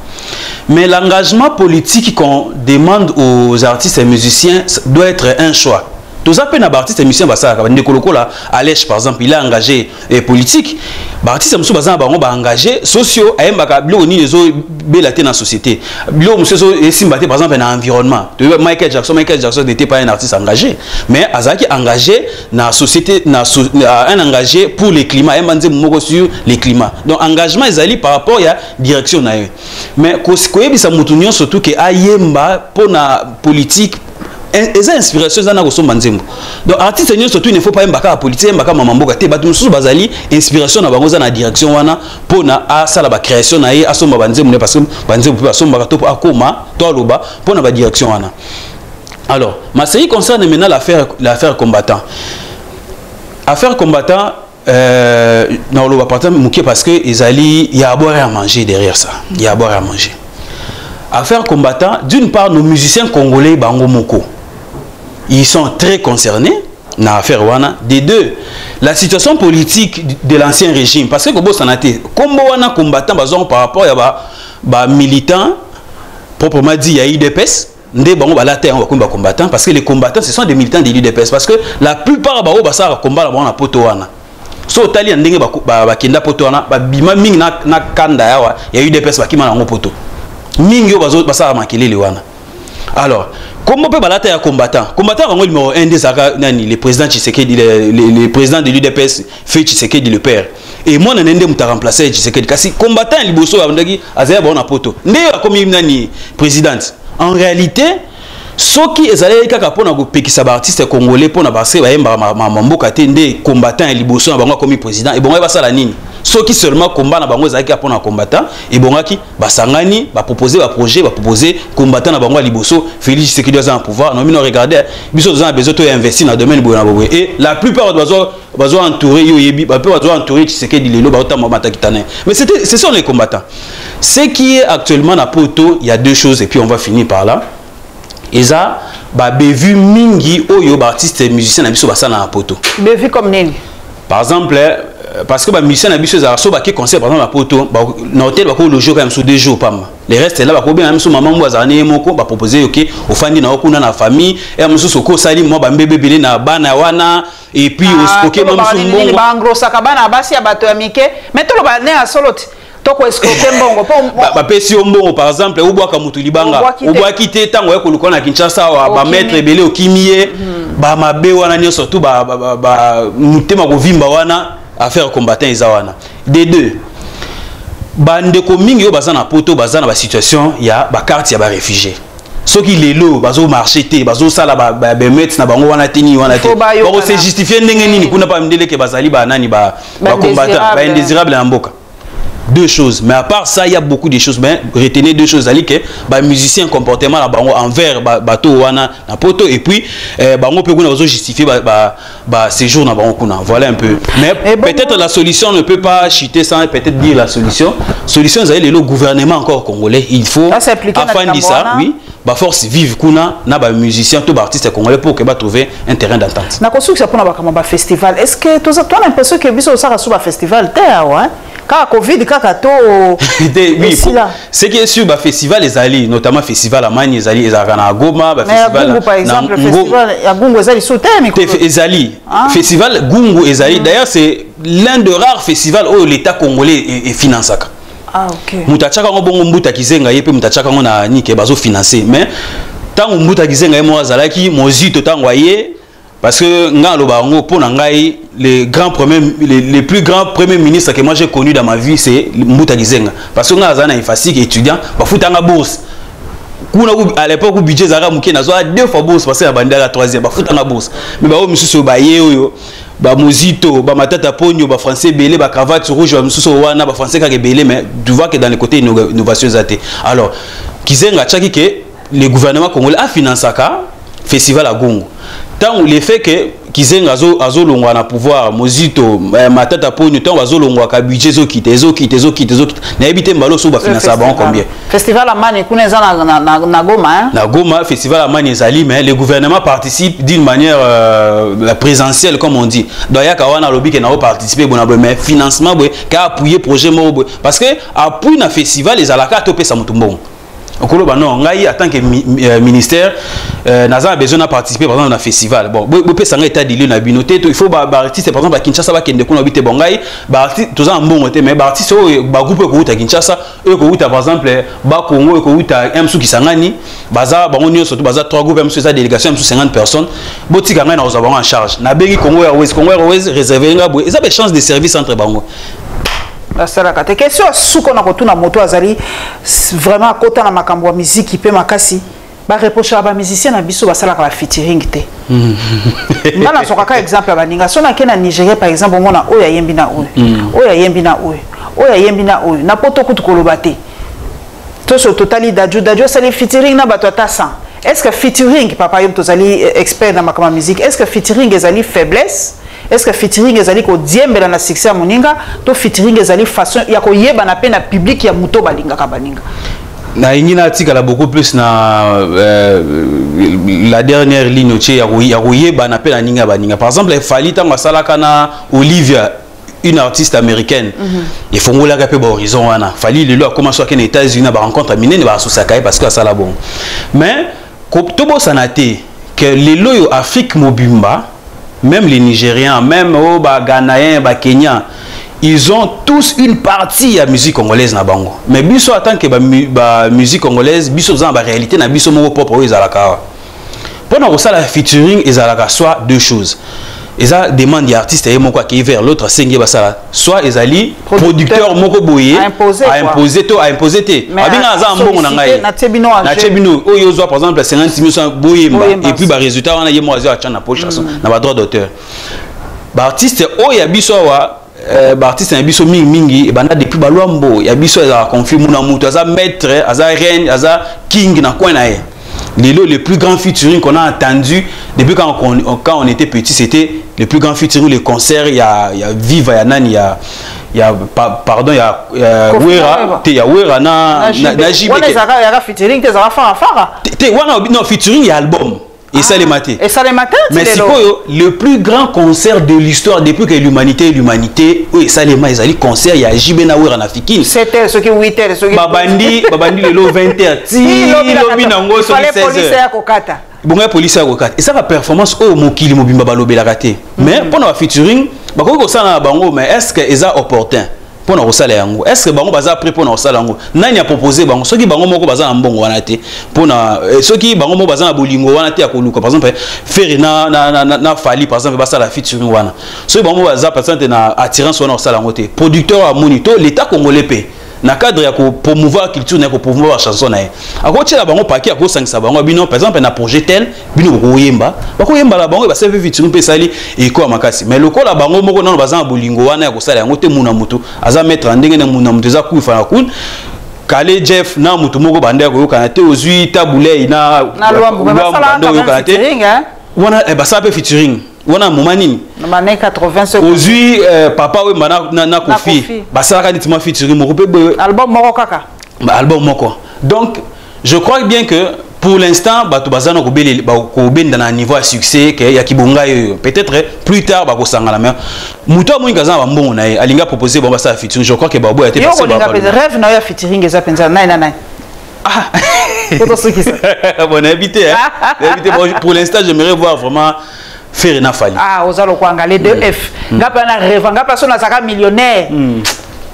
Mais l'engagement politique qu'on demande aux artistes et musiciens doit être un choix. Tous les artistes et musiciens, Alèche par exemple, il est engagé politique. Les artistes et musiciens sont engagés sociaux, ils sont dans la société. Par exemple, dans l'environnement. Michael Jackson n'était pas un artiste engagé, mais il est engagé dans la société, un engagé pour le climat, sur le climat. Donc, engagement, ils par rapport à la direction. Mais surtout que pour la politique, et inspiration za na ko somba nzembo. Donc artiste nyo surtout il ne faut pas mbaka politique mbaka mamamboka te batu mususu bazali inspiration na bango za na direction wana pona a sala ba création na ye asomba banzembo parce que banzembo peut asomba to akoma to loba pona ba direction wana. Alors ma série concerne maintenant l'affaire combattant. Affaire combattant non loba partant muké parce que il y a à boire et à manger derrière ça. Il y a à boire et à manger. Affaire combattant, d'une part nos musiciens congolais bango moko. Ils sont très concernés dans l'affaire wana. Des deux, la situation politique de l'ancien régime. Parce que Kobo Sanate, comme wana combattant par rapport à militants, proprement dit, il y a UDPS. Combattants, parce que les combattants, ce sont des militants de l'UDPS. Parce que la plupart des combattants sont poto wana. So tali ndenge bakenda poto wana, bima ming na kanda yawa, il y a UDPS bakima na poto. Mingi bazo basara makelele wana. Alors, comment peut balata ya combattant le numéro 1 des nani le président Tshisekedi le président de l'UDPS fait Tshisekedi le père. Et moi nende muta remplacer Tshisekedi kasi combattant liboso abandaki azaya bona poto. Nde akomi nani présidente. En réalité, ceux qui ezalé kaka pona ko pekisa ba artiste congolais pona basé ba yemba mamboka te nde combattant liboso na bango comme président et bonga basala nini. Ceux qui seulement combattent na bango zaki apona combattant et bongaki basangani ba proposer ba projet ba proposer combattant na bango liboso Félix Tshisekedi doit en pouvoir non mino regarder biso doit besoin to investir dans domaine bona bobo et la plupart doivent entourer yo yebi ba peut doit entourer Tshisekedi lelo ba otama matakitane mais ce sont les combattants. Ce qui est actuellement na poto, il y a deux choses et puis on va finir par là. Eza ba bevu mingi oyo ba artiste et musicien na biso basana na poto. Bevu comme nini? Par exemple parce que les musiciens ont un concert par exemple à Poto, dans l'hôtel, ils ont logé quand même sous 2 jours. Les restes là, ils ont même sous maman, ils ont proposé aux familles, dans la famille, et ils ont proposé moi bébé belé na bana wana et puis au stocké même sous mon. Ba ngro sakabana basi ya bato ya mike, mais tout le bane à soloti. Toko escroquer mbongo ba pesi mbongo par exemple ou boaka mutu libanga ou boaka kité tango ya koluka na Kinshasa ba maître belé au kimie ba mabe wana nyo surtout ba mutema ko vimba wana affaire combattant izawana. Des deux, bande mingi yo bazana poto bazana ba situation ya ba carte ya ba réfugié. Ceux qui les lots bazo marché té bazo sala ba mettre na bango wana teni wana té. Ba se justifier ndenge nini kuna pa mdele ke bazali ba nani ba combattant ba indésirable en mboka. Deux choses, mais à part ça il y a beaucoup de choses, mais retenez deux choses ali que ba musicien comportement la bango envers bateau wana na poto et puis bango peut kuna justifier ba séjour na bango kuna. Voilà un peu. Mais peut-être la solution ne peut pas chuter sans peut-être dire la solution. Solution c'est le gouvernement encore congolais, il faut afin de ça, oui, ba force vive kuna na ba musicien tout ba artiste congolais pour que ba trouver un terrain d'entente. Na construction pour na ba festival. Est-ce que tu as l'impression que biso ça sous ba festival terre ouais? Car Covid, kakato. Oui, ce qui est sûr, le festival les alliés, notamment festival à Mani, les alliés, les Arana Goma, festival. Par exemple, le festival à Gungu, les alliés sous terre. Les alliés. Festival Gungu, les alliés. D'ailleurs, c'est l'un des rares festivals où l'État congolais est financé. Ah, ok. Moutachaka ngobongo mbuta kizenga yepe moutachaka ngona nike bazo financer. Mais tant mbuta kizenga mo azalaki mozito tango aye. Parce que les plus grands premiers ministres que moi j'ai connus dans ma vie, c'est Mbouta Gizenga. Parce que nous avons un facile étudiant, il bourse. À l'époque où le budget Zara Mouké n'a pas 2 fois bourse parce que la 3e, il y a bourse. Mais monsieur Baye, Mozito, Matata Pogno, français belé, cravate rouge, wana, français belé, mais tu vois que dans les côtés innovation zaté. Alors, Gizenga tchaki que le gouvernement congolais a financé un festival à Gongo. Tant le fait que Kizenga azo longwa na pouvoir Mozito Matata Ponyo tant azo longwa ka budget zo quitter na ebité mbalo so ba financer ba combien festival Amani kuna za na Goma hein na Goma festival Amani ezali mais le gouvernement participe d'une manière présentielle comme on dit donc ya kawana lobi ke na participer bona mais financement boy ka appuyer projet mo parce que appui na festival les alaka to pesa mutumbon okoloba non ngai en tant que ministère naza besoin de participer par exemple dans festival bon pesa ngai état de lieu na binoté il faut ba artiste par exemple à Kinshasa ba kende kuna bité bon ngai ba artiste tous en bon mais ba artiste ba groupe ko uta Kinshasa ko uta par exemple ba Congo ko uta MSU Kisangani baza ba onyo surtout baza 3 groupes MSU ça délégation MSU 50 personnes botika ngai na oza en charge na begi Congo Airways réservé nga bo ça be chance de service entre bango. La sarakate question suko na kotuna moto azali vraiment kota na makambo ya musique ipe makasi ba reproche ba musicien na biso basala ka featuring te ngana soka ka exemple ba ninga sona ke na Nigeria par exemple ngona oya yembi na oya yembi na oya yembi na na poto kutu koloba te to so totali dajo sali featuring na bato ata 100 est-ce que featuring papa yom tozali expert na makambo musique est-ce que featuring ezali faiblesse est-ce que featuring ezali ko diembela na succès moninga to featuring ezali façon ya ko yeba na pe na public ya muto balinga ka baninga na ingina article beaucoup plus na la dernière ligne otie ya ko yeba na pe na ninga baninga par exemple Fally tango salaka na Olivia une artiste américaine il faut ngola ka pe ba horizon wana Fally lelo a commencé aux États-Unis ba rencontre minene ba susaka parce que ça la bon mais ko to bo sanate que lelo yo Afrique mobimba même les Nigériens, même les Ghanéens, les Kenyans, ils ont tous une partie de la musique congolaise na bango. Mais biso en tant que la musique congolaise, biso dans la réalité na biso mo propre ezalaka. Pendant que ça la featuring ezalaka soit deux choses. Eza demande des artistes et moko qui vers l'autre singe basala soit ezali producteur moko boye à imposer te abinga za mbongo na ngai na tebino oyo zo par exemple 50 000 boyemba et puis ba résultat wana yemo azo acha na poche na ba droit d'auteur ba artiste oyo biso wa ba artiste na biso mingi banda depuis ba lwambo ya biso za confirme na mutu aza maître aza reine aza king na coin na ye. Le plus grand featuring qu'on a entendu depuis quand on était petit, c'était le plus grand featuring, les concerts, il y a Viva, il y a Nani, il y a pardon, il y a Wera, na JB. Il y a featuring, non, featuring, il y a album. Et ça les matins. Et ça les matins. Mais c'est quoi le plus grand concert de l'histoire depuis que l'humanité, oui, ça les matins, ils allaient concert, il y a JB Nawera na Fikine. 7h, ce qui 8h, ce qui Babandi le 20h. Si lobby nango sur 16h. Bon, police à Kokata. Et ça la performance au mokili mobimba balobé la raté. Mais pendant la featuring, bako ça na bango, mais est-ce que c'est opportun? Pour nous yango est-ce que bango baza prêt pour nous yango nani a proposé bango ceux qui bango moko baza na mbongo wana te pour na ceux qui bango moko baza na bolingo wana te akoluka par exemple faire na Fally par exemple basa la featuring wana ceux bango baza par exemple na attirance wana osala yango te producteur a monito l'état congolais pe na cadre ya ko promouvoir culture na ko promouvoir chanson na ye akochela bango paki ako sangisa bango bino par exemple na projet tel bino ko yemba la bango ba serve featuring pe sali e ko makasi mais lokola bango moko na baza na bolingo wana ya ko sala yango te muna mutu aza mettre ndenge na muna mutu za kufa na kun Kale Jeff na mutu moko banda ko yokana te ozui tabule na lwambo basala yokana te wana basa pe featuring wana momani na 80 secondes ozui papa we na Kofi basala nitima featuring moko pe album moko kaka album moko donc je crois bien que pour l'instant bato bazana ko benda na niveau à succès que ya kibonga peut-être plus tard ba ko sangala mais muto mo ngazana mbongo na ye alinga proposer bon basa featuring je crois que babo ya te passé ba rêve na ya featuring eza penza nine ah bon habité pour l'instant j'aimerais voir vraiment faire na Fally ozalo kwanga les 2F ngapa na rêve ngapa so na saka millionnaire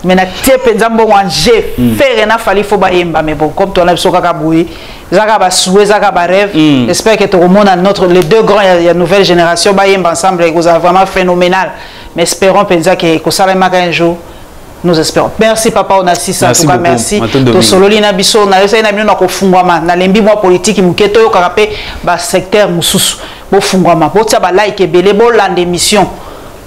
mais na tie penza mbongo anje faire na Fally faut ba yemba mais bon comme toi na biso kaka boui zaka ba souhait zaka ba rêve j'espère que tout le monde les deux grands il y a nouvelle génération ba yemba ensemble ils ont vraiment phénoménal mais espérons penza que ça va un jour. Nous espérons. Merci papa Onassis en tout cas merci. To sololi na biso na esa na bino na kofungwama na lembi mwa politique muketo yo karape ba secteur mususu bo fungwama bo tia ba like ebele bo lande émission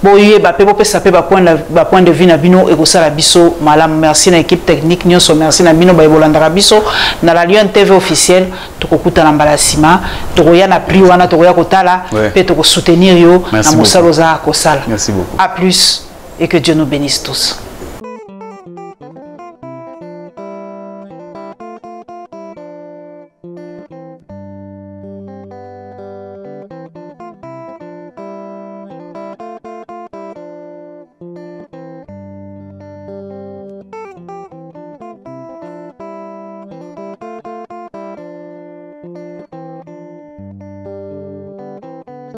boye ba pe pesa pe ba point de vue na bino ekosala biso malam. Merci na équipe technique nyonso, merci na bino ba ebolanda biso na la Lion TV officielle tokokuta na mbalasima tokoya na prix wana tokoya kotala pe toko soutenir yo na mosalo za kosala. Merci beaucoup. À plus et que Dieu nous bénisse tous.